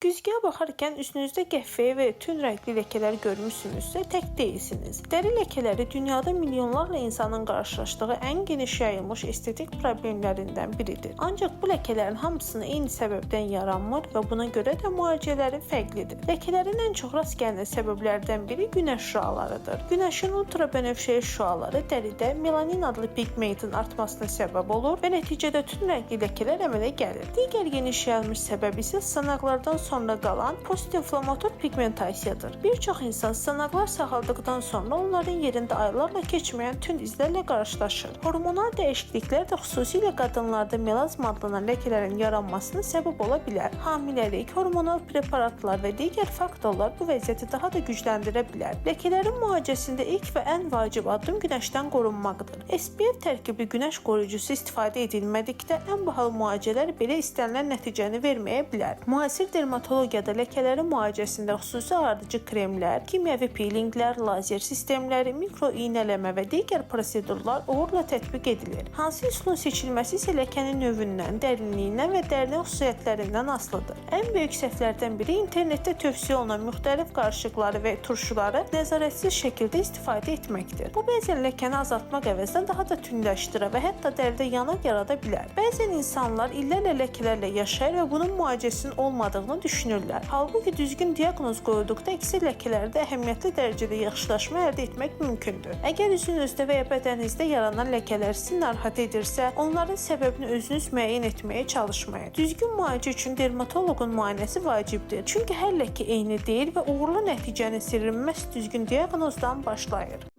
Güzgüyə baxarkən üzünüzdə qəhvəyi və tünd rəngli ləkələr görmüsünüzsə, tək deyilsiniz. Dəri ləkələri dünyada milyonlarla insanın qarşılaşdığı ən geniş yayılmış estetik problemlərindən biridir. Ancaq bu ləkələrin hamısını eyni səbəbdən yaranmır və buna görə də müalicələri fərqlidir. Ləkələrin ən çox rast gəlinən səbəblərdən biri günəş şüalarıdır. Günəşin ultrabənövşəyi şüaları dəridə melanin adlı pigmentin artmasına səbəb olur və nəticədə tünd rəngli ləkələr əmələ gəlir. Digər geniş yayılmış səbəb isə sınaqlardan sonra qalan postinflamator pigmentasiyadır. Bir çox insan sınaqlar sağaldıqdan sonra onların yerində aylarla keçməyən tünd izlərlə qarşılaşır. Hormonal dəyişikliklər də xüsusilə qadınlarda melazm adlanan ləkələrin yaranmasına səbəb ola bilər. Hamiləlik, hormonal preparatlar və digər faktorlar bu vəziyyəti daha da gücləndirə bilər. Ləkələrin müalicəsində ilk və ən vacib addım günəşdən qorunmaqdır. SPF tərkibli günəş qoruyucusu istifadə edilmədikdə ən bahalı müalicələr belə istənilən nəticəni verməyə bilər. Müasir dermatologiyada ləkələrin müalicəsində xüsusi ağardıcı kremlər, kimyəvi peelinqlər, lazer sistemləri, mikro iynələmə və digər prosedurlar uğurla tətbiq edilir. Hansı üsulun seçilməsi isə ləkənin növündən, dərinliyindən və dərinin xüsusiyyətlərindən asılıdır. Ən böyük səhvlərdən biri internetdə tövsiyə olunan müxtəlif qarışıqları və turşuları nəzarətsiz şəkildə istifadə etməkdir. Bu bəzən ləkəni azaltmaq əvəzinə daha da tündləşdirə və hətta dəridə yanıq yarada bilər. Bəzən insanlar illərlə ləkələrlə yaşayır və bunun müalicəsinin olmadığını düşünürlər. Halbuki düzgün diaqnoz qoyulduqda əksər ləkələrdə əhəmiyyətli dərəcədə yaxşılaşma əldə etmək mümkündür. Əgər üzünüzdə və ya bədəninizdə yaranan ləkələr sizi narahat edirsə, onların səbəbini özünüz müəyyən etməyə çalışmayın. Düzgün müalicə üçün dermatoloqun müayinəsi vacibdir. Çünki hər ləkə eyni deyil və uğurlu nəticənin sirri məhz düzgün diaqnozdan başlayır.